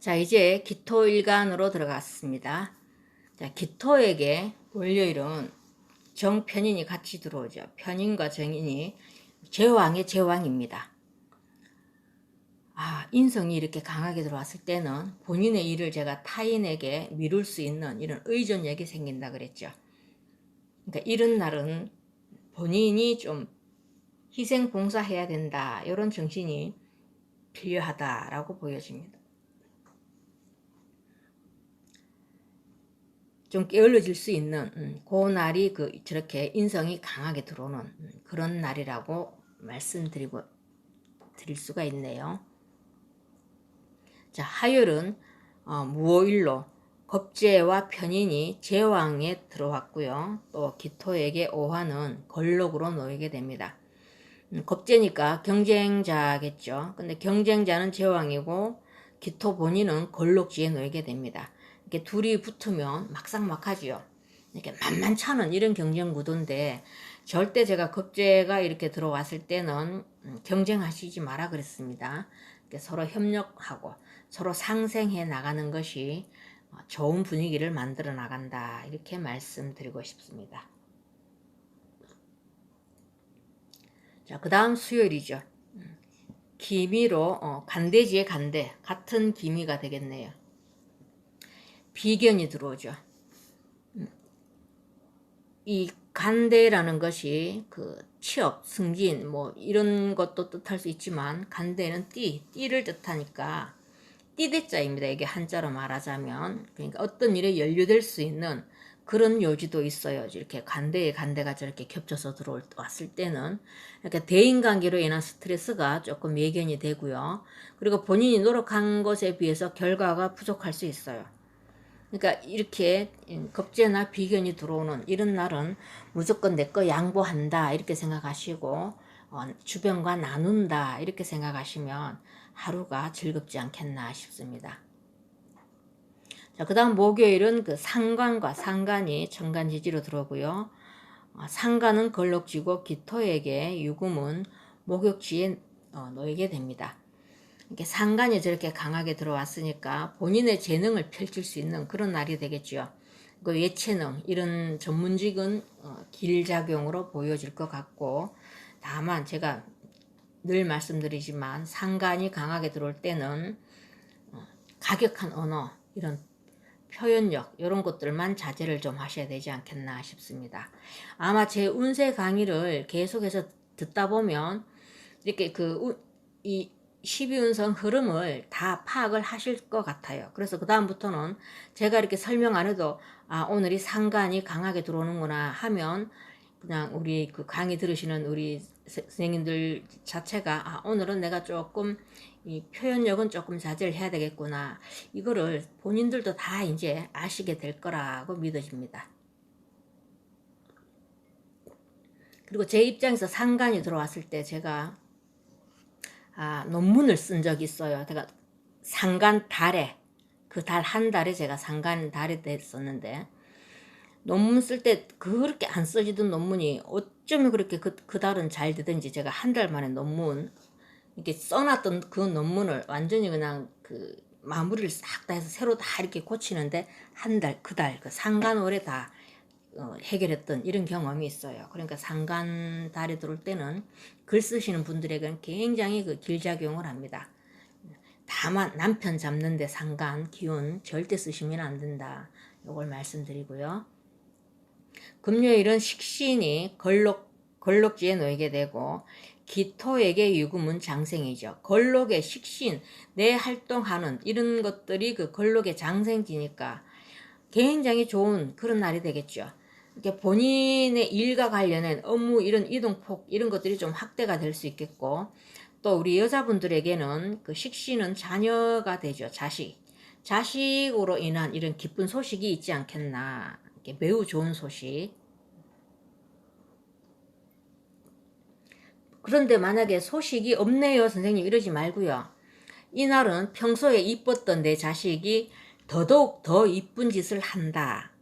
자, 이제 기토일간으로 들어갔습니다. 자, 기토에게 월요일은 정편인이 같이 들어오죠. 편인과 정인이 제왕의 제왕입니다. 인성이 이렇게 강하게 들어왔을 때는 본인의 일을 제가 타인에게 미룰 수 있는 이런 의존력이 생긴다 그랬죠. 그러니까 이런 날은 본인이 좀 희생 봉사해야 된다, 이런 정신이 필요하다라고 보여집니다. 좀 게을러질 수 있는 그 날이 저렇게 인성이 강하게 들어오는 그런 날이라고 드릴 수가 있네요. 자, 화요일은 무오일로 겁재와 편인이 제왕에 들어왔고요. 또 기토에게 오화는 걸록으로 놓이게 됩니다. 겁재니까 경쟁자겠죠. 근데 경쟁자는 제왕이고 기토 본인은 걸록지에 놓이게 됩니다. 이렇게 둘이 붙으면 막상막하지요. 이렇게 만만찮은 이런 경쟁 구도인데 절대 제가 겁재가 이렇게 들어왔을 때는 경쟁하시지 마라 그랬습니다. 서로 협력하고 서로 상생해 나가는 것이 좋은 분위기를 만들어 나간다, 이렇게 말씀드리고 싶습니다. 자, 그 다음 수요일이죠. 기미로 간대지의 간대, 같은 기미가 되겠네요. 비견이 들어오죠. 이 간대라는 것이 취업, 승진 뭐 이런 것도 뜻할 수 있지만 간대는 띠를 뜻하니까 띠대자입니다. 이게 한자로 말하자면. 그러니까 어떤 일에 연루될 수 있는 그런 요지도 있어요. 이렇게 간대에 간대가 저렇게 겹쳐서 들어왔을 때는 이렇게 대인관계로 인한 스트레스가 조금 예견이 되고요. 그리고 본인이 노력한 것에 비해서 결과가 부족할 수 있어요. 그러니까 이렇게 겁재나 비견이 들어오는 이런 날은 무조건 내 거 양보한다 이렇게 생각하시고 주변과 나눈다 이렇게 생각하시면 하루가 즐겁지 않겠나 싶습니다. 자, 그 다음 목요일은 상관과 상간이 천간지지로 들어오고요. 상간은 걸록지고 기토에게 유금은 목욕지에 놓이게 됩니다. 이렇게 상간이 저렇게 강하게 들어왔으니까 본인의 재능을 펼칠 수 있는 그런 날이 되겠죠. 예체능 이런 전문직은 길작용으로 보여질 것 같고, 다만 제가 늘 말씀드리지만 상간이 강하게 들어올 때는 가격한 언어, 이런 표현력 이런 것들만 자제를 좀 하셔야 되지 않겠나 싶습니다. 아마 제 운세 강의를 계속해서 듣다 보면 이렇게 이 12운성 흐름을 다 파악을 하실 것 같아요. 그래서 그 다음부터는 제가 이렇게 설명 안 해도 오늘이 상간이 강하게 들어오는구나 하면 그냥 우리 강의 들으시는 우리 선생님들 자체가 오늘은 내가 조금 이 표현력은 조금 자제를 해야 되겠구나, 이거를 본인들도 다 이제 아시게 될 거라고 믿어집니다. 그리고 제 입장에서 상간이 들어왔을 때 제가 논문을 쓴 적이 있어요. 제가 상간 달에 달 한 달에 제가 상간 달에 됐었는데, 논문 쓸 때 그렇게 안 써지던 논문이 어쩌면 그렇게 그 달은 잘 되든지 제가 한 달 만에 논문 이렇게 써놨던 그 논문을 완전히 그냥 마무리를 싹 다 해서 새로 다 이렇게 고치는데 한 달, 그 상간월에 다 해결했던 이런 경험이 있어요. 그러니까 상간 달에 들어올 때는 글 쓰시는 분들에게는 굉장히 길작용을 합니다. 다만 남편 잡는데 상간 기운 절대 쓰시면 안 된다, 이걸 말씀드리고요. 금요일은 식신이 걸록지에 놓이게 되고 기토에게 유금은 장생이죠. 걸록의 식신, 내 활동하는 이런 것들이 걸록의 장생지니까 굉장히 좋은 그런 날이 되겠죠. 이렇게 본인의 일과 관련된 업무 이런 이동폭 이런 것들이 좀 확대가 될 수 있겠고, 또 우리 여자분들에게는 식신은 자녀가 되죠. 자식으로 인한 이런 기쁜 소식이 있지 않겠나, 매우 좋은 소식. 그런데 만약에 소식이 없네요 선생님 이러지 말고요. 이날은 평소에 이뻤던 내 자식이 더더욱 더 이쁜 짓을 한다,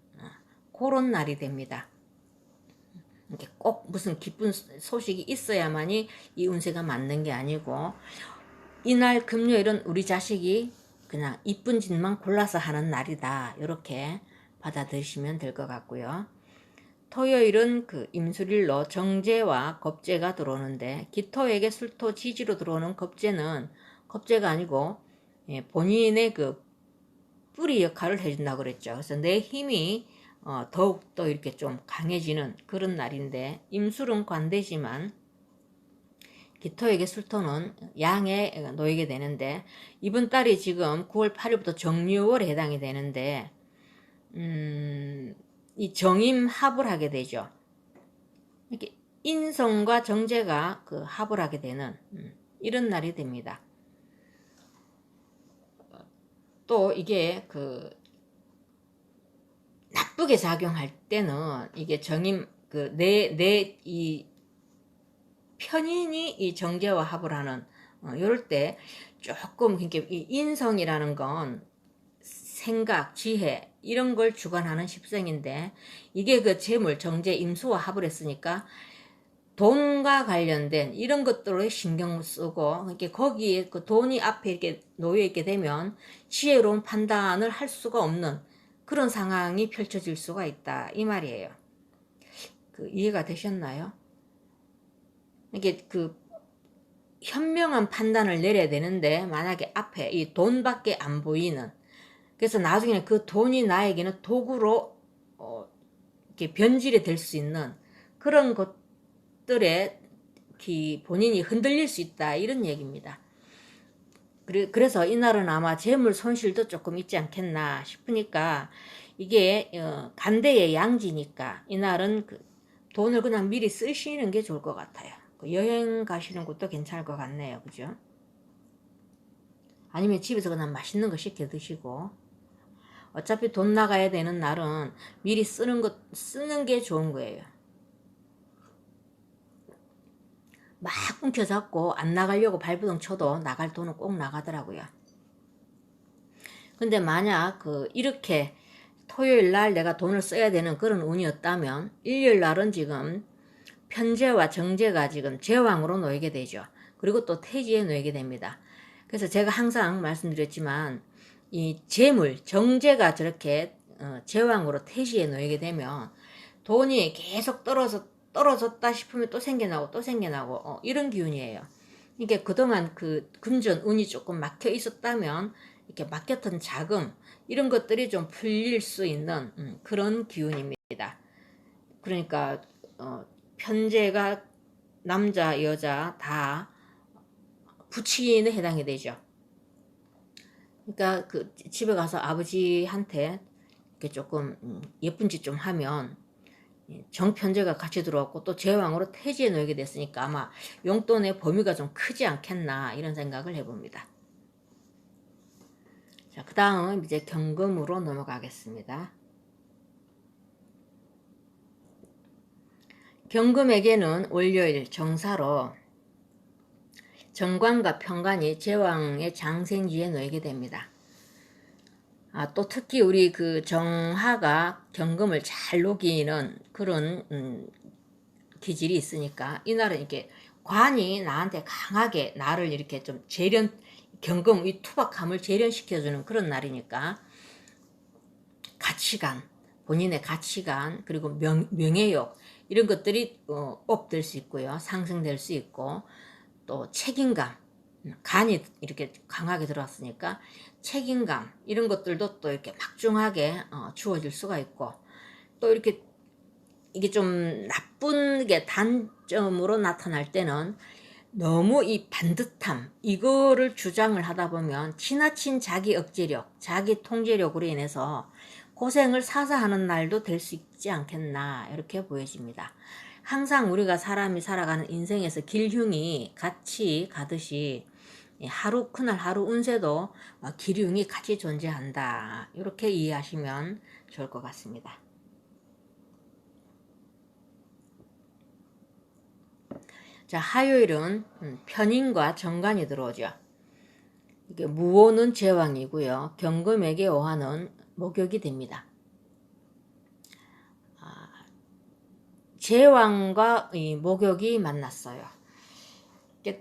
그런 날이 됩니다. 꼭 무슨 기쁜 소식이 있어야만이 이 운세가 맞는 게 아니고, 이날 금요일은 우리 자식이 그냥 이쁜 짓만 골라서 하는 날이다. 이렇게 받아들이시면 될 것 같고요. 토요일은 그 임술일로 정제와 겁재가 들어오는데, 기토에게 술토 지지로 들어오는 겁재는 겁재가 아니고 본인의 그 뿌리 역할을 해준다고 그랬죠. 그래서 내 힘이 더욱 더 이렇게 좀 강해지는 그런 날인데, 임술은 관대지만 기토에게 술토는 양에 놓이게 되는데, 이번 달이 지금 9월 8일부터 정유월에 해당이 되는데, 이 정임 합을 하게 되죠. 이렇게 인성과 정제가 그 합을 하게 되는 이런 날이 됩니다. 또 이게 그 나쁘게 작용할 때는 이게 정임 그 내 이 편인이 이 정제와 합을 하는 이럴 때 조금 이렇게 이 인성이라는 건 생각, 지혜 이런 걸 주관하는 십성인데, 이게 그 재물, 정제, 임수와 합을 했으니까 돈과 관련된 이런 것들을 신경 쓰고, 이렇게 거기에 그 돈이 앞에 이렇게 놓여 있게 되면 지혜로운 판단을 할 수가 없는 그런 상황이 펼쳐질 수가 있다, 이 말이에요. 그 이해가 되셨나요? 이게 그 현명한 판단을 내려야 되는데, 만약에 앞에 이 돈밖에 안 보이는, 그래서 나중에는 그 돈이 나에게는 도구로 이렇게 변질이 될 수 있는 그런 것들에 본인이 흔들릴 수 있다, 이런 얘기입니다. 그래서 이날은 아마 재물 손실도 조금 있지 않겠나 싶으니까, 이게 간대의 양지니까 이날은 그 돈을 그냥 미리 쓰시는 게 좋을 것 같아요. 여행 가시는 것도 괜찮을 것 같네요. 그죠? 아니면 집에서 그냥 맛있는 거 시켜 드시고, 어차피 돈 나가야 되는 날은 미리 쓰는 게 좋은 거예요. 막 움켜잡고 안 나가려고 발버둥 쳐도 나갈 돈은 꼭 나가더라고요. 근데 만약 이렇게 토요일 날 내가 돈을 써야 되는 그런 운이었다면, 일요일 날은 지금 편재와 정제가 지금 제왕으로 놓이게 되죠. 그리고 또 태지에 놓이게 됩니다. 그래서 제가 항상 말씀드렸지만, 이 재물, 정제가 저렇게 제왕으로 태지에 놓이게 되면 돈이 계속 떨어졌다 싶으면 또 생겨나고 또 생겨나고 이런 기운이에요. 이게 그동안 그 금전 운이 조금 막혀 있었다면 이렇게 막혔던 자금 이런 것들이 좀 풀릴 수 있는 그런 기운입니다. 그러니까 편재가 남자 여자 다 부친에 해당이 되죠. 그러니까 그 집에 가서 아버지한테 이렇게 조금 예쁜 짓 좀 하면 정편제가 같이 들어왔고 또 제왕으로 태지에 놓이게 됐으니까 아마 용돈의 범위가 좀 크지 않겠나, 이런 생각을 해봅니다. 자, 그 다음 이제 경금으로 넘어가겠습니다. 경금에게는 월요일 정사로 정관과 편관이 제왕의 장생지에 놓이게 됩니다. 또 특히 우리 그 정화가 경금을 잘 녹이는 그런 기질이 있으니까, 이날은 이렇게 관이 나한테 강하게 나를 이렇게 좀 경금 이 투박함을 재련시켜주는 그런 날이니까, 가치관, 본인의 가치관, 그리고 명예욕 이런 것들이 업될 수 있고요, 상승될 수 있고, 또 책임감, 간이 이렇게 강하게 들어왔으니까 책임감 이런 것들도 또 이렇게 막중하게 주어질 수가 있고, 또 이렇게 이게 좀 나쁜 게 단점으로 나타날 때는 너무 이 반듯함 이거를 주장을 하다 보면 지나친 자기 억제력, 자기 통제력으로 인해서 고생을 사사하는 날도 될 수 있지 않겠나, 이렇게 보여집니다. 항상 우리가 사람이 살아가는 인생에서 길흉이 같이 가듯이 그날 하루 운세도 기흉이 같이 존재한다, 이렇게 이해하시면 좋을 것 같습니다. 자, 화요일은 편인과 정관이 들어오죠. 이게 무오는 제왕이고요, 경금에게 오화는 목욕이 됩니다. 제왕과 이 목욕이 만났어요.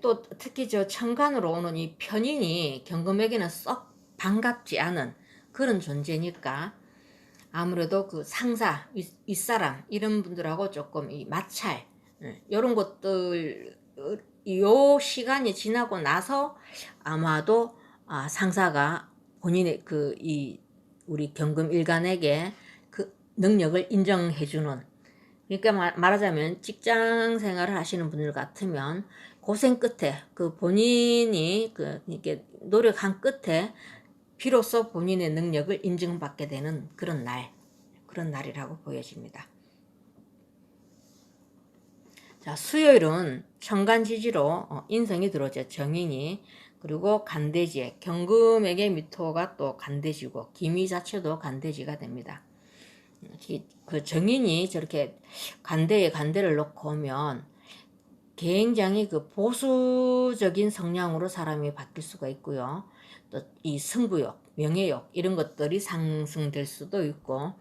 또 특히 저 천간으로 오는 이 편인이 경금에게는 썩 반갑지 않은 그런 존재니까 아무래도 그 상사, 윗사람 이런 분들하고 조금 이 마찰 이런 것들 요 시간이 지나고 나서 아마도 상사가 본인의 우리 경금 일간에게 그 능력을 인정해주는, 그러니까 말하자면 직장 생활을 하시는 분들 같으면 고생 끝에 그 본인이 이렇게 노력한 끝에 비로소 본인의 능력을 인정받게 되는 그런 날이라고 보여집니다. 자, 수요일은 천간지지로 인성이 들어오죠. 정인이. 그리고 간대지에 경금에게 미토가 또 간대지고 기미 자체도 간대지가 됩니다. 그 정인이 저렇게 간대에 간대를 놓고 오면 굉장히 그 보수적인 성향으로 사람이 바뀔 수가 있고요. 또 이 승부욕, 명예욕 이런 것들이 상승될 수도 있고,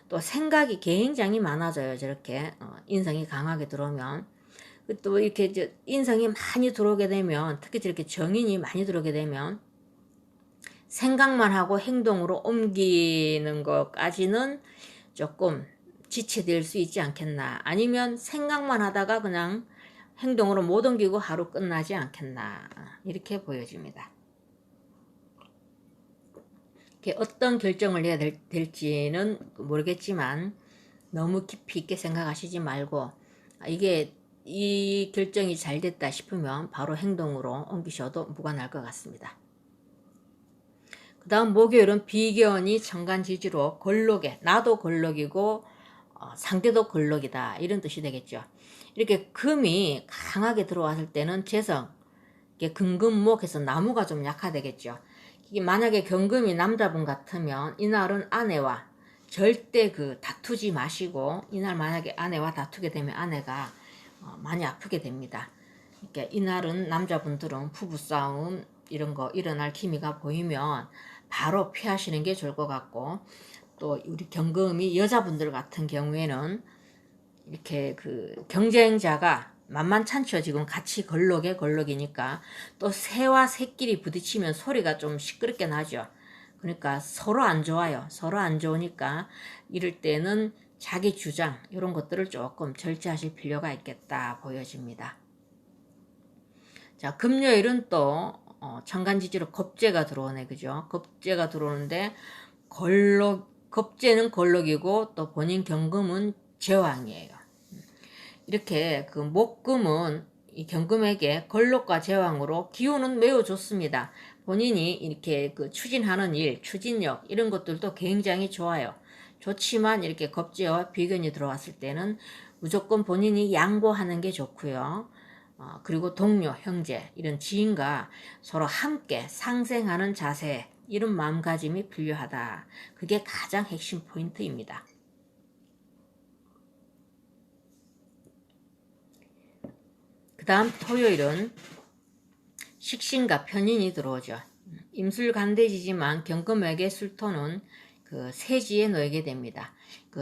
또 생각이 굉장히 많아져요. 저렇게 인성이 강하게 들어오면. 또 이렇게 인성이 많이 들어오게 되면, 특히 저렇게 정인이 많이 들어오게 되면 생각만 하고 행동으로 옮기는 것까지는 조금 지체될 수 있지 않겠나, 아니면 생각만 하다가 그냥 행동으로 못 옮기고 하루 끝나지 않겠나, 이렇게 보여집니다. 어떤 결정을 해야 될지는 모르겠지만 너무 깊이 있게 생각하시지 말고, 이게 이 결정이 잘 됐다 싶으면 바로 행동으로 옮기셔도 무관할 것 같습니다. 그 다음 목요일은 비견이 천간지지로 걸록에, 나도 걸록이고 상대도 걸록이다, 이런 뜻이 되겠죠. 이렇게 금이 강하게 들어왔을 때는 재성, 금금목해서 나무가 좀 약화되겠죠. 이게 만약에 경금이 남자분 같으면 이날은 아내와 절대 다투지 마시고, 이날 만약에 아내와 다투게 되면 아내가 많이 아프게 됩니다. 그러니까 이날은 남자분들은 부부싸움 이런 거 일어날 기미가 보이면 바로 피하시는 게 좋을 것 같고, 또 우리 경금이 여자분들 같은 경우에는 이렇게 경쟁자가 만만찮죠. 지금 같이 걸록이니까 또 새와 새끼리 부딪히면 소리가 좀 시끄럽게 나죠. 그러니까 서로 안 좋아요. 서로 안 좋으니까 이럴 때는 자기 주장 이런 것들을 조금 절제하실 필요가 있겠다 보여집니다. 자, 금요일은 또 천간지지로 겁재가 들어오네, 그죠? 겁재가 들어오는데 겁재는 걸록이고 또 본인 경금은 제왕이에요. 이렇게 목금은 이 경금에게 걸록과 제왕으로 기운은 매우 좋습니다. 본인이 이렇게 추진하는 일, 추진력 이런 것들도 굉장히 좋아요. 좋지만 이렇게 겁재와 비견이 들어왔을 때는 무조건 본인이 양보하는 게 좋고요. 그리고 동료, 형제 이런 지인과 서로 함께 상생하는 자세, 이런 마음가짐이 필요하다. 그게 가장 핵심 포인트입니다. 그 다음 토요일은 식신과 편인이 들어오죠. 임술간대지지만 경금에게 술토는 세지에 놓이게 됩니다.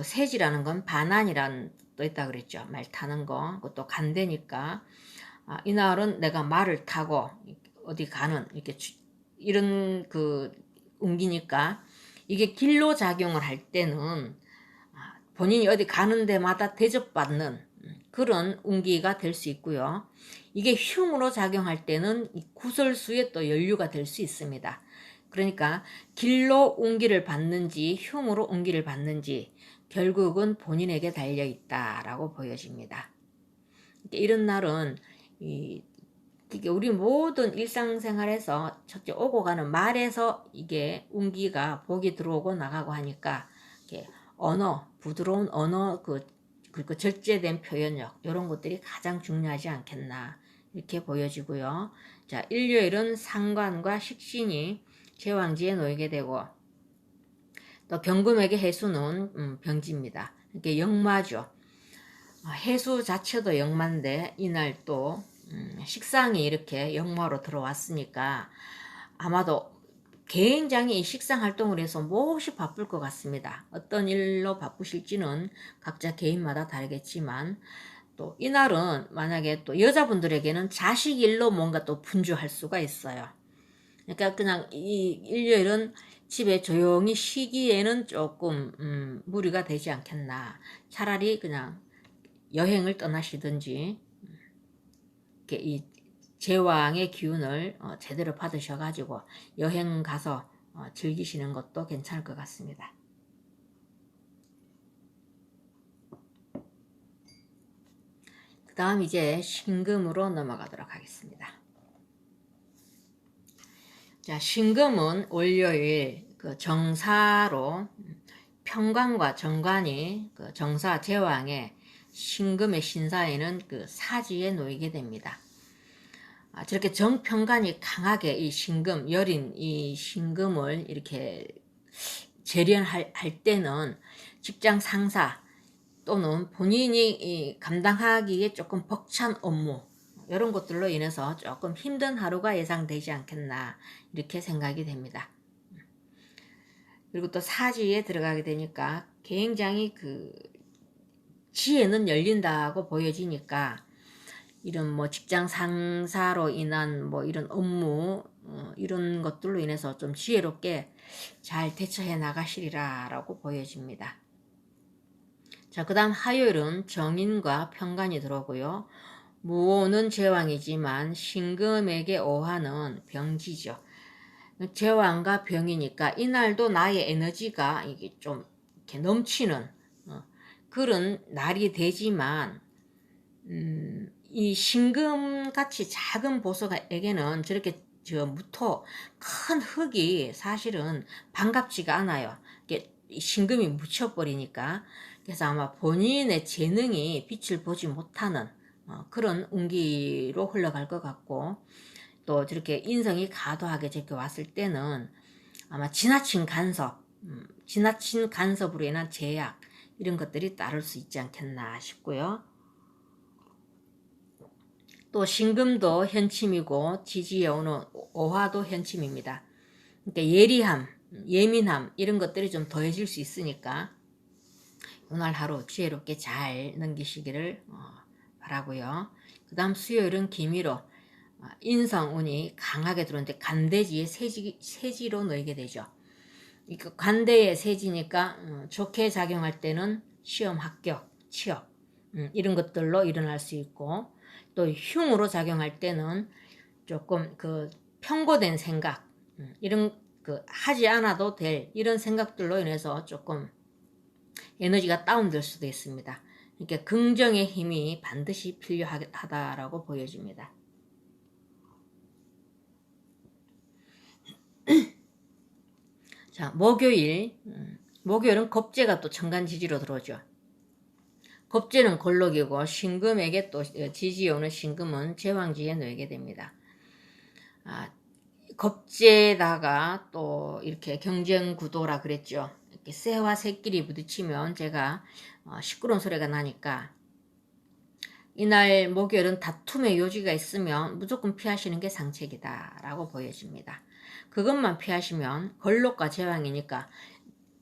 세지라는 건 반환이라는 뜻도 있다 그랬죠. 말 타는 거. 그것도 간대니까 이날은 내가 말을 타고 어디 가는 이런 옮기니까 이게 길로 작용을 할 때는 본인이 어디 가는 데마다 대접받는 그런 운기가 될 수 있고요. 이게 흉으로 작용할 때는 구설수에 또 연류가 될 수 있습니다. 그러니까 길로 운기를 받는지 흉으로 운기를 받는지 결국은 본인에게 달려있다라고 보여집니다. 이런 날은 이게 우리 모든 일상생활에서 첫째 오고 가는 말에서 이게 운기가 복이 들어오고 나가고 하니까 이렇게 언어, 부드러운 언어, 그리고 절제된 표현력 이런 것들이 가장 중요하지 않겠나 이렇게 보여지고요. 자, 일요일은 상관과 식신이 제왕지에 놓이게 되고, 또 경금에게 해수는 병지입니다. 이렇게 역마죠. 해수 자체도 역마인데 이날 또 식상이 이렇게 역마로 들어왔으니까 아마도 굉장히 식상 활동을 해서 몹시 바쁠 것 같습니다. 어떤 일로 바쁘실지는 각자 개인마다 다르겠지만, 또 이날은 만약에 또 여자분들에게는 자식 일로 뭔가 또 분주할 수가 있어요. 그러니까 그냥 이 일요일은 집에 조용히 쉬기에는 조금 무리가 되지 않겠나. 차라리 그냥 여행을 떠나시든지 이렇게 이 제왕의 기운을 제대로 받으셔가지고 여행 가서 즐기시는 것도 괜찮을 것 같습니다. 그 다음 이제 신금으로 넘어가도록 하겠습니다. 자, 신금은 월요일 그 정사로 편관과 정관이 그 정사 제왕의 신금의 신사에는 그 사지에 놓이게 됩니다. 저렇게 정편관이 강하게 이 신금, 여린 이 신금을 이렇게 재련할 때는 직장 상사 또는 본인이 감당하기에 조금 벅찬 업무 이런 것들로 인해서 조금 힘든 하루가 예상되지 않겠나 이렇게 생각이 됩니다. 그리고 또 사지에 들어가게 되니까 굉장히 그 지혜는 열린다고 보여지니까 이런 뭐 직장 상사로 인한 뭐 이런 업무 이런 것들로 인해서 좀 지혜롭게 잘 대처해 나가시리라 라고 보여집니다. 자, 그 다음 화요일은 정인과 편관이 들어오고요. 무오는 제왕이지만 신금에게 오화는 병지죠. 제왕과 병이니까 이날도 나의 에너지가 이게 좀 이렇게 넘치는 그런 날이 되지만 이 신금같이 작은 보석에게는 저렇게 저 무토 큰 흙이 사실은 반갑지가 않아요. 이게 신금이 묻혀버리니까. 그래서 아마 본인의 재능이 빛을 보지 못하는 그런 운기로 흘러갈 것 같고, 또 저렇게 인성이 과도하게 저렇게 왔을 때는 아마 지나친 간섭으로 인한 제약 이런 것들이 따를 수 있지 않겠나 싶고요. 또 신금도 현침이고 지지에 오는 오화도 현침입니다. 그러니까 예리함, 예민함 이런 것들이 좀 더해질 수 있으니까 오늘 하루 지혜롭게 잘 넘기시기를 바라고요. 그 다음 수요일은 기미로 인성운이 강하게 들어오는데 간대지에 세지로 놓이게 되죠. 관대의 세지니까 좋게 작용할 때는 시험 합격, 취업 이런 것들로 일어날 수 있고, 또 흉으로 작용할 때는 조금 그 편고된 생각 이런 그 하지 않아도 될 이런 생각들로 인해서 조금 에너지가 다운될 수도 있습니다. 그러니까 긍정의 힘이 반드시 필요하다라고 보여집니다. 자, 목요일은 겁재가 또 천간지지로 들어오죠. 겁재는 걸록이고 신금에게 또 지지에 오는 신금은 제왕지에 놓이게 됩니다. 겁재다가 또 이렇게 경쟁구도라 그랬죠. 이렇게 새와 새끼리 부딪히면 제가 시끄러운 소리가 나니까 이날 목요일은 다툼의 요지가 있으면 무조건 피하시는 게 상책이다 라고 보여집니다. 그것만 피하시면 걸록과 제왕이니까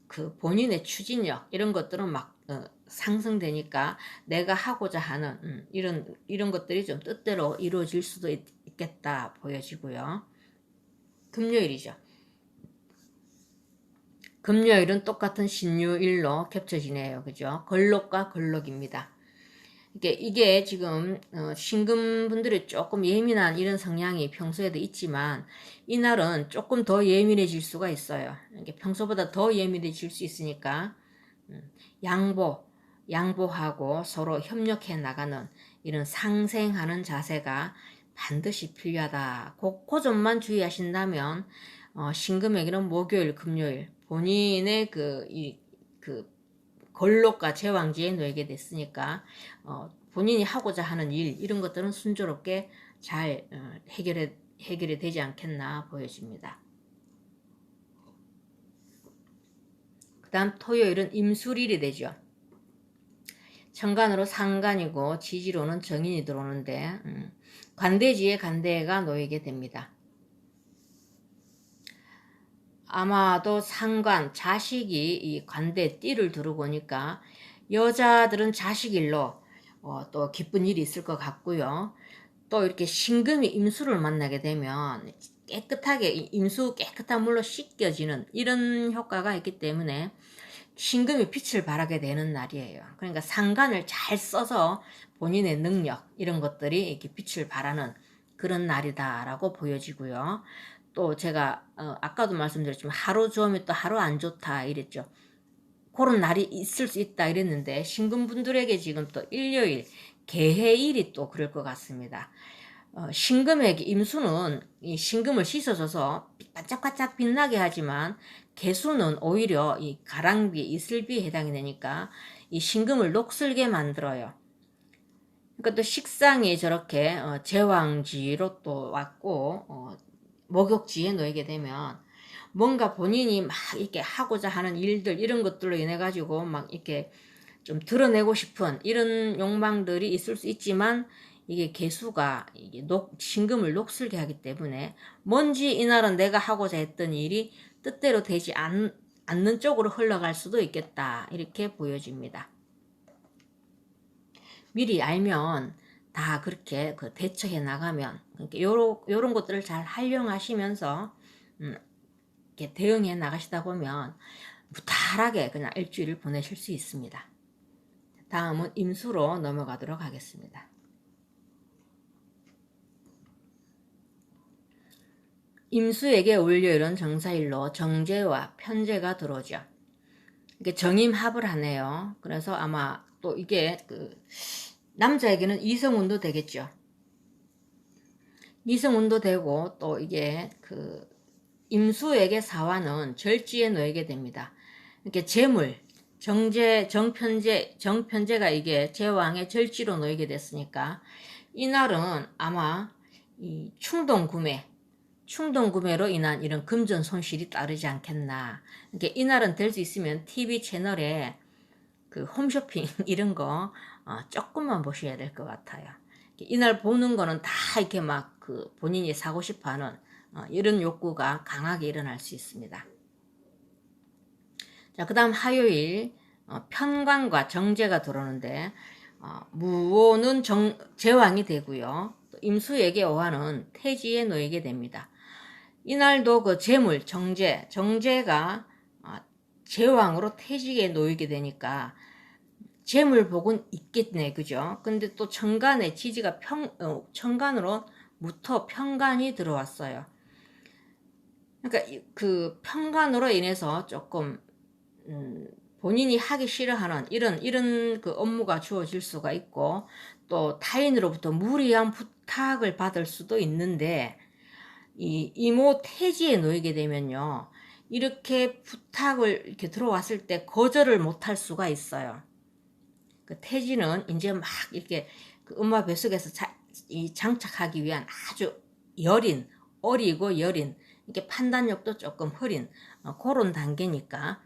그 본인의 추진력 이런 것들은 막 상승되니까 내가 하고자 하는 이런 것들이 좀 뜻대로 이루어질 수도 있겠다 보여지고요. 금요일이죠. 금요일은 똑같은 신유일로 겹쳐지네요. 그죠? 걸록과 걸록입니다. 이게 지금 신금분들이 조금 예민한 이런 성향이 평소에도 있지만 이날은 조금 더 예민해질 수가 있어요. 평소보다 더 예민해질 수 있으니까 양보하고 서로 협력해 나가는 이런 상생하는 자세가 반드시 필요하다. 그 점만 주의하신다면 신금에게는 목요일, 금요일 본인의 그 걸록과 제왕지에 놓이게 됐으니까 본인이 하고자 하는 일 이런 것들은 순조롭게 잘 해결이 되지 않겠나 보여집니다. 그 다음 토요일은 임술일이 되죠. 천간으로 상간이고 지지로는 정인이 들어오는데 관대지에 간대가 놓이게 됩니다. 아마도 상관, 자식이 이 관대 띠를 두르고 오니까 여자들은 자식일로 또 기쁜 일이 있을 것 같고요. 또 이렇게 신금이 임수를 만나게 되면 깨끗하게 임수 깨끗한 물로 씻겨지는 이런 효과가 있기 때문에 신금이 빛을 발하게 되는 날이에요. 그러니까 상간을 잘 써서 본인의 능력 이런 것들이 이렇게 빛을 발하는 그런 날이다라고 보여지고요. 또 제가 아까도 말씀드렸지만 하루 좋으면 또 하루 안 좋다 이랬죠. 그런 날이 있을 수 있다 이랬는데 신금분들에게 지금 또 일요일 개해일이 또 그럴 것 같습니다. 신금에게 임수는 이 신금을 씻어줘서 반짝반짝 빛나게 하지만 개수는 오히려 이 가랑비, 이슬비에 해당이 되니까 이 신금을 녹슬게 만들어요. 그러니까 또 식상이 저렇게 제왕지로 또 왔고 목욕지에 놓이게 되면 뭔가 본인이 막 이렇게 하고자 하는 일들 이런 것들로 인해 가지고 막 이렇게 좀 드러내고 싶은 이런 욕망들이 있을 수 있지만 이게 개수가 이게 신금을 녹슬게 하기 때문에 뭔지 이날은 내가 하고자 했던 일이 뜻대로 되지 않는 쪽으로 흘러갈 수도 있겠다 이렇게 보여집니다. 미리 알면 다 그렇게 대처해 나가면 요런 것들을 잘 활용하시면서 이렇게 대응해 나가시다 보면 무탈하게 그냥 일주일을 보내실 수 있습니다. 다음은 임수로 넘어가도록 하겠습니다. 임수에게 올요일은 정사일로 정제와 편제가 들어오죠. 이게 정임합을 하네요. 그래서 아마 또 이게 남자에게는 이성운도 되겠죠. 이성운도 되고 또 이게 임수에게 사화는 절지에 놓이게 됩니다. 이렇게 재물, 정편제가 이게 제왕의 절지로 놓이게 됐으니까 이날은 아마 이 충동구매로 인한 이런 금전 손실이 따르지 않겠나. 이렇게 이날은 될 수 있으면 TV 채널에 홈쇼핑 이런 거 조금만 보셔야 될 것 같아요. 이날 보는 거는 다 이렇게 막 본인이 사고 싶어 하는 이런 욕구가 강하게 일어날 수 있습니다. 자, 그 다음 화요일 편관과 정제가 들어오는데 무오는 제왕이 되고요. 또 임수에게 오화는 태지에 놓이게 됩니다. 이날도 재물 정제가 제왕으로 태지에 놓이게 되니까 재물복은 있겠네, 그죠? 근데 또 천간에 지지가 천간으로 무토 편간이 들어왔어요. 그러니까 편간으로 인해서 조금 본인이 하기 싫어하는 이런 업무가 주어질 수가 있고 또 타인으로부터 무리한 부탁을 받을 수도 있는데 이 이모 태지에 놓이게 되면요. 이렇게 부탁을 이렇게 들어왔을 때 거절을 못할 수가 있어요. 태지는 이제 막 이렇게 엄마 뱃속에서 장착하기 위한 아주 어리고 여린, 이렇게 판단력도 조금 흐린 그런 단계니까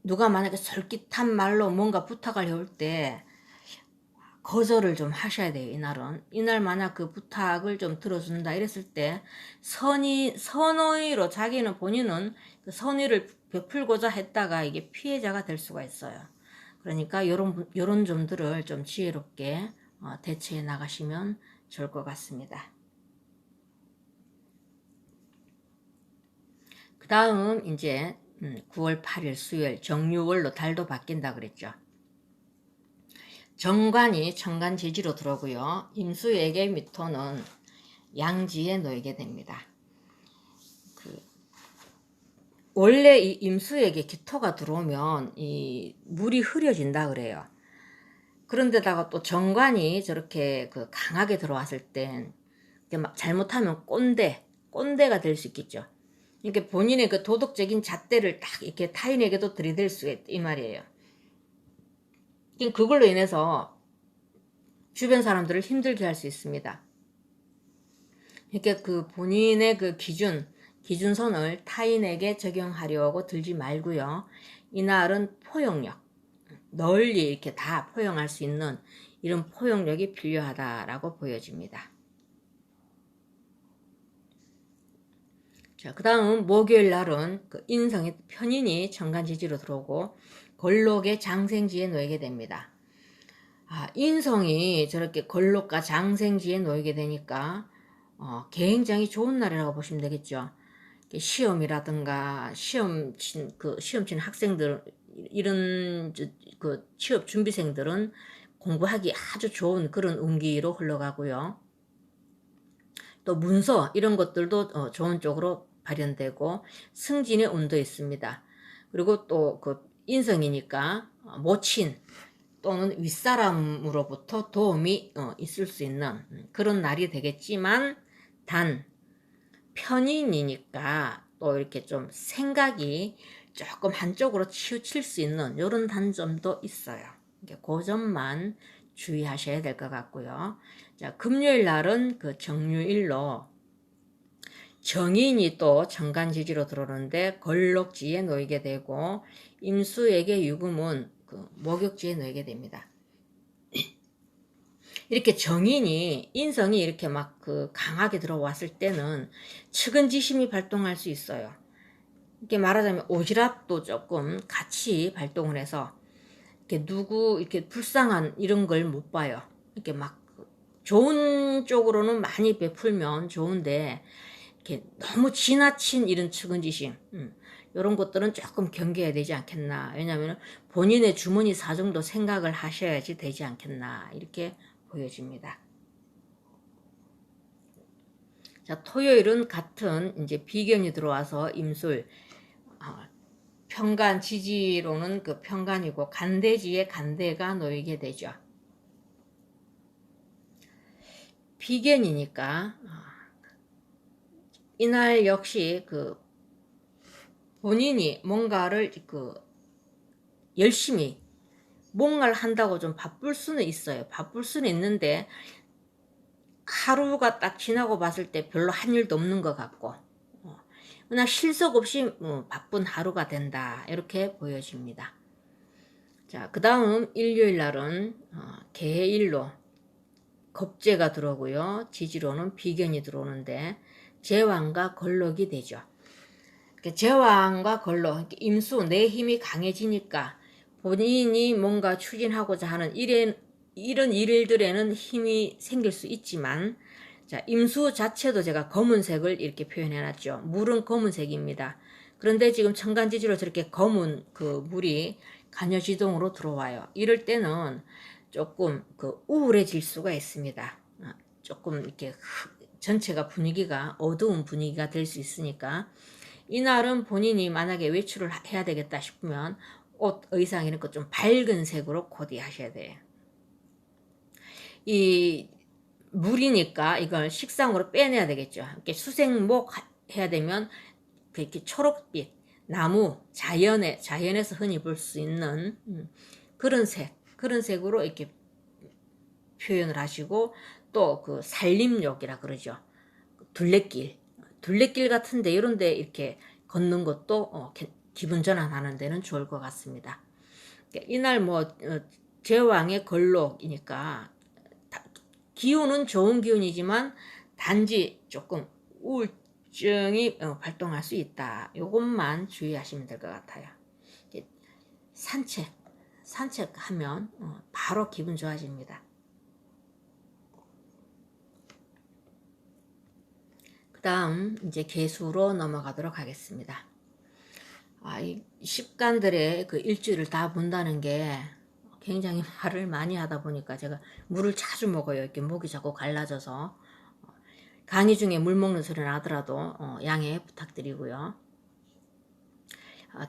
누가 만약에 솔깃한 말로 뭔가 부탁을 해올 때 거절을 좀 하셔야 돼요. 이날 만약 그 부탁을 좀 들어준다 이랬을 때 선의로 본인은 그 선의를 베풀고자 했다가 이게 피해자가 될 수가 있어요. 그러니까 요런 점들을 좀 지혜롭게 대처해 나가시면 좋을 것 같습니다. 그 다음 이제 9월 8일 수요일 정유월로 달도 바뀐다 그랬죠. 정관이 천간지지로 들어오고요. 임수에게 미토는 양지에 놓이게 됩니다. 원래 이 임수에게 기토가 들어오면 이 물이 흐려진다 그래요. 그런데다가 또 정관이 저렇게 강하게 들어왔을 땐 잘못하면 꼰대가 될 수 있겠죠. 이렇게 본인의 도덕적인 잣대를 딱 이렇게 타인에게도 들이댈 수가 있다 이 말이에요. 그걸로 인해서 주변 사람들을 힘들게 할 수 있습니다. 이렇게 본인의 기준선을 타인에게 적용하려고 들지 말고요. 이날은 포용력, 널리 이렇게 다 포용할 수 있는 이런 포용력이 필요하다라고 보여집니다. 자, 그 다음 목요일 날은 인성의 편인이 천간지지로 들어오고 걸록의 장생지에 놓이게 됩니다. 인성이 저렇게 걸록과 장생지에 놓이게 되니까 굉장히 좋은 날이라고 보시면 되겠죠. 시험이라든가 시험 치는 학생들, 이런 그 취업 준비생들은 공부하기 아주 좋은 그런 운기로 흘러가고요. 또 문서 이런 것들도 좋은 쪽으로 발현되고 승진의 운도 있습니다. 그리고 또 그 인성이니까 모친 또는 윗사람으로부터 도움이 있을 수 있는 그런 날이 되겠지만, 단 편인이니까 또 이렇게 좀 생각이 조금 한쪽으로 치우칠 수 있는 이런 단점도 있어요. 그 점만 주의하셔야 될 것 같고요. 자, 금요일 날은 그 정유일로 정인이 또 정간지지로 들어오는데 걸록지에 놓이게 되고, 임수에게 유금은 그 목욕지에 놓이게 됩니다. 이렇게 정인이 인성이 이렇게 막 그 강하게 들어왔을 때는 측은지심이 발동할 수 있어요. 이렇게 말하자면 오지랖도 조금 같이 발동을 해서 이렇게 누구 이렇게 불쌍한 이런 걸 못 봐요. 이렇게 막 좋은 쪽으로는 많이 베풀면 좋은데 이렇게 너무 지나친 이런 측은지심, 이런 것들은 조금 경계해야 되지 않겠나. 왜냐하면 본인의 주머니 사정도 생각을 하셔야지 되지 않겠나, 이렇게 보여집니다. 자, 토요일은 같은 이제 비견이 들어와서 임술, 편간 지지로는 그 편간이고 간대지에 간대가 놓이게 되죠. 비견이니까 이날 역시 그 본인이 뭔가를 그 열심히 뭔가를 한다고 좀 바쁠 수는 있어요. 바쁠 수는 있는데 하루가 딱 지나고 봤을 때 별로 한 일도 없는 것 같고, 그냥 실속 없이 바쁜 하루가 된다, 이렇게 보여집니다. 자, 그 다음 일요일 날은 개일로 겁재가 들어오고요. 지지로는 비견이 들어오는데 제왕과 걸록이 되죠. 제왕과 걸록, 임수, 내 힘이 강해지니까 본인이 뭔가 추진하고자 하는 이런 일들에는 힘이 생길 수 있지만, 자, 임수 자체도 제가 검은색을 이렇게 표현해놨죠. 물은 검은색입니다. 그런데 지금 천간지지로 저렇게 검은 그 물이 간여지동으로 들어와요. 이럴 때는 조금 그 우울해질 수가 있습니다. 조금 이렇게 전체가 분위기가 어두운 분위기가 될 수 있으니까, 이날은 본인이 만약에 외출을 해야 되겠다 싶으면 옷, 의상 이런 거 좀 밝은 색으로 코디하셔야 돼요. 이 물이니까 이걸 식상으로 빼내야 되겠죠. 이렇게 수생목 해야 되면 이렇게 초록빛, 나무, 자연에서 흔히 볼 수 있는 그런 색으로 이렇게 표현을 하시고, 또 그 산림욕이라 그러죠. 둘레길 같은데 이런데 이렇게 걷는 것도 기분 전환하는 데는 좋을 것 같습니다. 이날 제왕의 걸록이니까 기운은 좋은 기운이지만 단지 조금 우울증이 발동할 수 있다. 이것만 주의하시면 될 것 같아요. 산책하면 바로 기분 좋아집니다. 그 다음 이제 개수로 넘어가도록 하겠습니다. 이 십간들의 그 일주일을 다 본다는 게 굉장히 말을 많이 하다 보니까 제가 물을 자주 먹어요. 이렇게 목이 자꾸 갈라져서 강의 중에 물 먹는 소리 나더라도 양해 부탁드리고요.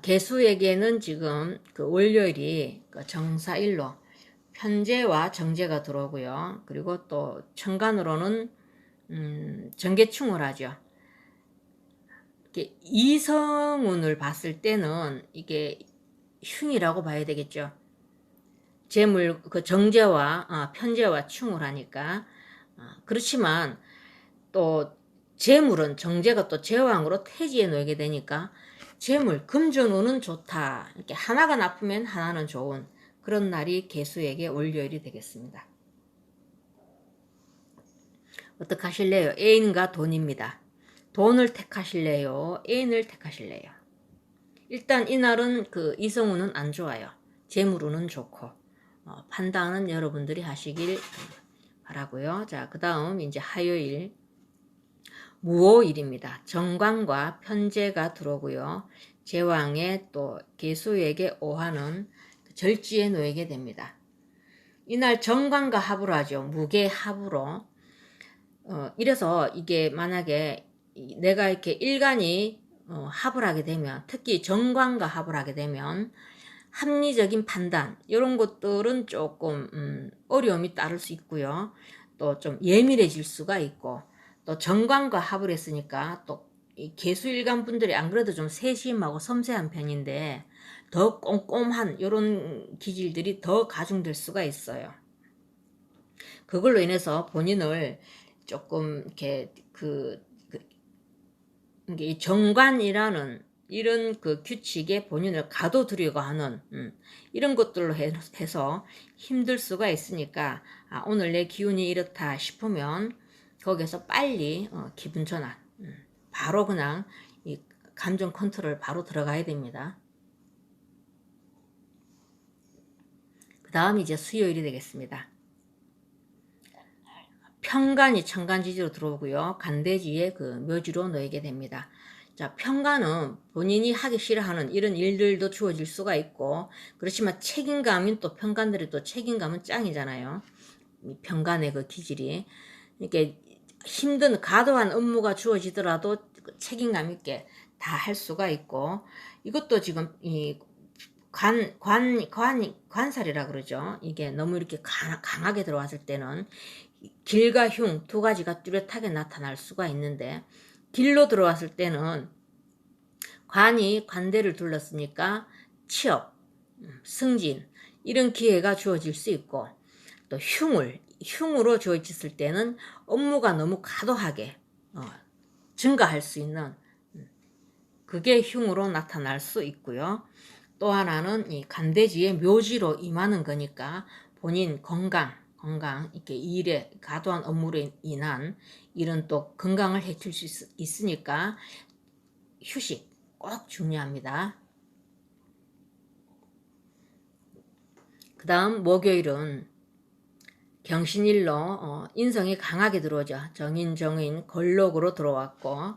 개수에게는 지금 그 월요일이 그 정사일로 편재와 정제가 들어오고요. 그리고 또 천간으로는 정계충을 하죠. 이성운을 봤을 때는 이게 흉이라고 봐야 되겠죠. 재물 그 정제와 편제와 충을 하니까, 그렇지만 또 재물은 정제가 또 제왕으로 태지에 놓이게 되니까 재물 금전운은 좋다. 이렇게 하나가 나쁘면 하나는 좋은 그런 날이 개수에게 월요일이 되겠습니다. 어떻게 하실래요? 애인과 돈입니다. 돈을 택하실래요? 애인을 택하실래요? 일단 이날은 그 이성운은 안 좋아요. 재물운은 좋고, 판단은 여러분들이 하시길 바라고요. 자, 그 다음 이제 화요일 무오일입니다. 정관과 편재가 들어오고요. 제왕의 또 계수에게 오하는 절지에 놓이게 됩니다. 이날 정관과 합을 하죠. 무계합으로. 이래서 이게 만약에 내가 이렇게 일간이 합을 하게 되면, 특히 정관과 합을 하게 되면 합리적인 판단 이런 것들은 조금 어려움이 따를 수 있고요. 또 좀 예민해질 수가 있고, 또 정관과 합을 했으니까 또 개수일간 분들이 안 그래도 좀 세심하고 섬세한 편인데 더 꼼꼼한 이런 기질들이 더 가중될 수가 있어요. 그걸로 인해서 본인을 조금 이렇게 이 정관이라는 이런 그 규칙에 본인을 가둬두려고 하는 이런 것들로 해서 힘들 수가 있으니까, 오늘 내 기운이 이렇다 싶으면 거기서 빨리 기분 전환, 바로 그냥 이 감정 컨트롤 바로 들어가야 됩니다. 그 다음 이제 수요일이 되겠습니다. 편간이 천간지지로 들어오고요. 간대지에 그 묘지로 놓이게 됩니다. 자, 편간은 본인이 하기 싫어하는 이런 일들도 주어질 수가 있고, 그렇지만 책임감인 또 편간들이 또 책임감은 짱이잖아요. 이 편간의 그 기질이. 이렇게 힘든 과도한 업무가 주어지더라도 책임감 있게 다 할 수가 있고, 이것도 지금 이 관살이라 그러죠. 이게 너무 이렇게 강하게 들어왔을 때는 길과 흉 두 가지가 뚜렷하게 나타날 수가 있는데, 길로 들어왔을 때는 관이 관대를 둘렀으니까 취업, 승진 이런 기회가 주어질 수 있고, 또 흉으로 주어졌을 때는 업무가 너무 과도하게 증가할 수 있는, 그게 흉으로 나타날 수 있고요. 또 하나는 이 간대지의 묘지로 임하는 거니까 본인 건강 이렇게 일에 과도한 업무로 인한 이런 또 건강을 해칠 수 있으니까 휴식 꼭 중요합니다. 그 다음 목요일은 경신일로 인성이 강하게 들어오죠. 정인 걸록으로 들어왔고,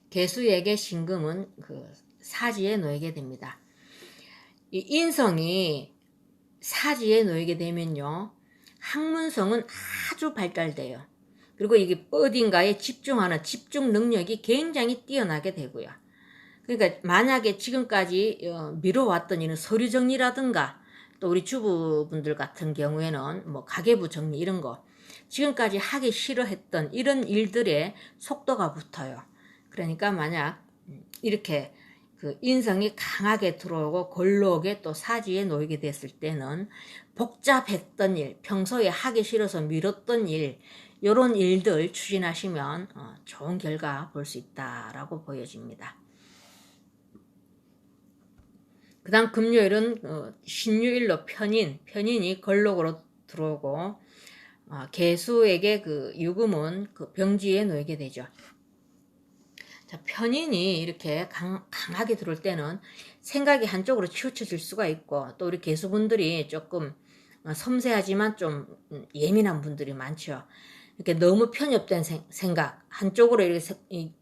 개수에게 신금은 그 사지에 놓이게 됩니다. 이 인성이 사지에 놓이게 되면요, 학문성은 아주 발달돼요. 그리고 이게 어딘가에 집중하는 집중 능력이 굉장히 뛰어나게 되고요. 그러니까 만약에 지금까지 미뤄왔던 이런 서류 정리라든가, 또 우리 주부분들 같은 경우에는 뭐 가계부 정리 이런 거 지금까지 하기 싫어했던 이런 일들에 속도가 붙어요. 그러니까 만약 이렇게 그 인성이 강하게 들어오고 걸록에 또 사지에 놓이게 됐을 때는 복잡했던 일, 평소에 하기 싫어서 미뤘던 일, 이런 일들 추진하시면 좋은 결과 볼 수 있다라고 보여집니다. 그 다음 금요일은 신유일로 편인이 걸록으로 들어오고, 개수에게 그 유금은 그 병지에 놓이게 되죠. 자, 편인이 이렇게 강하게 들어올 때는 생각이 한쪽으로 치우쳐질 수가 있고, 또 우리 개수분들이 조금 섬세하지만 좀 예민한 분들이 많죠. 이렇게 너무 편협된 생각, 한쪽으로 이렇게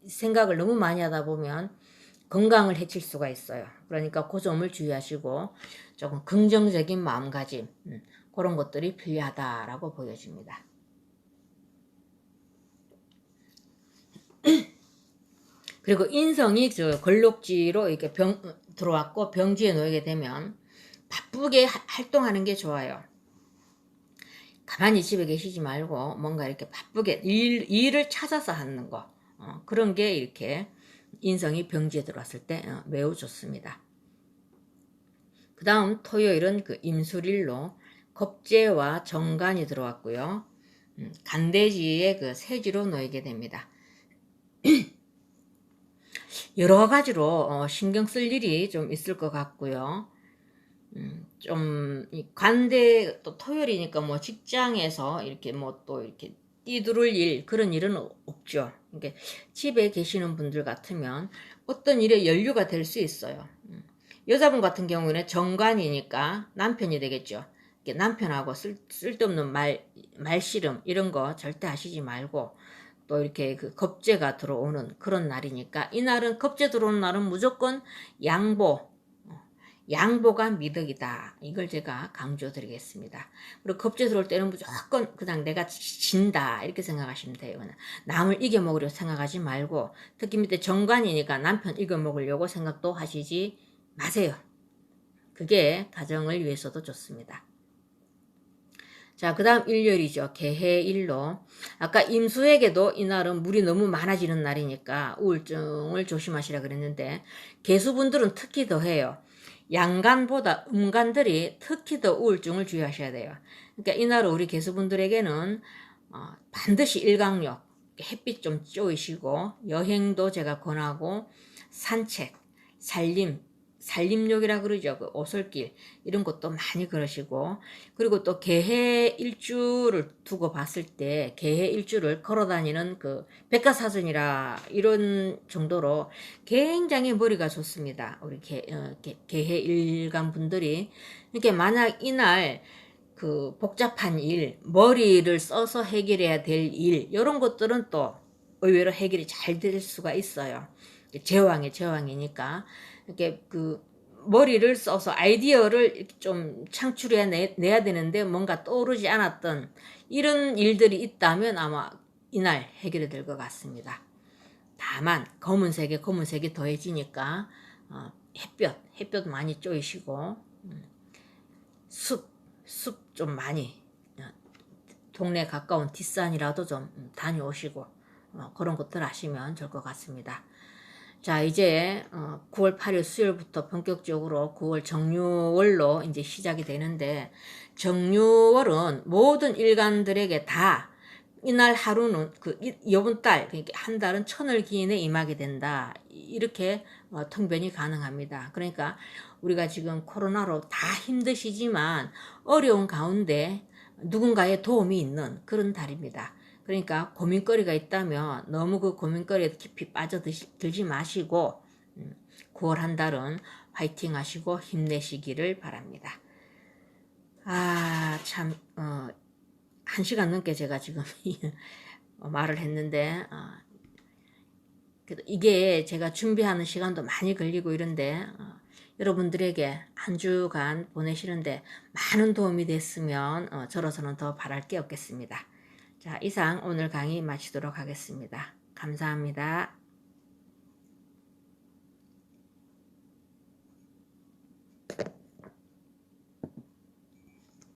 생각을 너무 많이 하다 보면 건강을 해칠 수가 있어요. 그러니까 그 점을 주의하시고 조금 긍정적인 마음가짐, 그런 것들이 필요하다라고 보여집니다. 그리고 인성이 저 걸록지로 이렇게 들어왔고 병지에 놓이게 되면 바쁘게 활동하는 게 좋아요. 가만히 집에 계시지 말고 뭔가 이렇게 바쁘게 일을 찾아서 하는 거, 그런 게 이렇게 인성이 병지에 들어왔을 때 매우 좋습니다. 그 다음 토요일은 그 임술일로 겁재와 정관이 들어왔고요. 간대지에 그 세지로 놓이게 됩니다. 여러 가지로 신경 쓸 일이 좀 있을 것 같고요. 좀 관대 또 토요일이니까 뭐 직장에서 이렇게 뭐 또 이렇게 뛰두를 일, 그런 일은 없죠. 그러니까 집에 계시는 분들 같으면 어떤 일에 연루가 될 수 있어요. 여자분 같은 경우는 정관이니까 남편이 되겠죠. 남편하고 쓸데없는 말씨름 이런 거 절대 하시지 말고, 또 이렇게 그 겁재가 들어오는 그런 날이니까 이날은 겁재 들어오는 날은 무조건 양보가 미덕이다. 이걸 제가 강조드리겠습니다. 그리고 겁재 들어올 때는 무조건 그냥 내가 진다 이렇게 생각하시면 돼요. 남을 이겨먹으려 생각하지 말고 특히 밑에 정관이니까 남편 이겨먹으려고 생각도 하시지 마세요. 그게 가정을 위해서도 좋습니다. 자, 그 다음 일요일이죠. 개해일로. 아까 임수에게도 이날은 물이 너무 많아지는 날이니까 우울증을 조심하시라 그랬는데 개수분들은 특히 더해요. 양간보다 음간들이 특히 더 우울증을 주의하셔야 돼요. 그러니까 이날은 우리 개수분들에게는 반드시 일광욕, 햇빛 좀 쬐으시고 여행도 제가 권하고 산책, 산림욕이라 그러죠. 그 오솔길 이런 것도 많이 그러시고 그리고 또 개해 일주를 두고 봤을 때 개해 일주를 걸어다니는 그 백과사전이라 이런 정도로 굉장히 머리가 좋습니다. 우리 개해 일간 분들이 이렇게 만약 이날 그 복잡한 일, 머리를 써서 해결해야 될 일 이런 것들은 또 의외로 해결이 잘 될 수가 있어요. 제왕이니까 이렇게 그 머리를 써서 아이디어를 좀 창출해내야 되는데 뭔가 떠오르지 않았던 이런 일들이 있다면 아마 이날 해결이 될 것 같습니다. 다만 검은색이 더해지니까 햇볕 많이 쬐시고 숲 좀 많이 동네 가까운 뒷산이라도 좀 다녀오시고 그런 것들 하시면 좋을 것 같습니다. 자, 이제 9월 8일 수요일부터 본격적으로 9월 정유월로 이제 시작이 되는데 정유월은 모든 일간들에게 다 이날 하루는 이번 달 그러니까 한 달은 천을기인에 임하게 된다. 이렇게 통변이 가능합니다. 그러니까 우리가 지금 코로나로 다 힘드시지만 어려운 가운데 누군가의 도움이 있는 그런 달입니다. 그러니까 고민거리가 있다면 너무 그 고민거리에 깊이 빠져들지 마시고 9월 한 달은 화이팅 하시고 힘내시기를 바랍니다. 참 1시간 넘게 제가 지금 말을 했는데 이게 제가 준비하는 시간도 많이 걸리고 이런데 여러분들에게 한 주간 보내시는데 많은 도움이 됐으면 저로서는 더 바랄 게 없겠습니다. 자, 이상 오늘 강의 마치도록 하겠습니다. 감사합니다.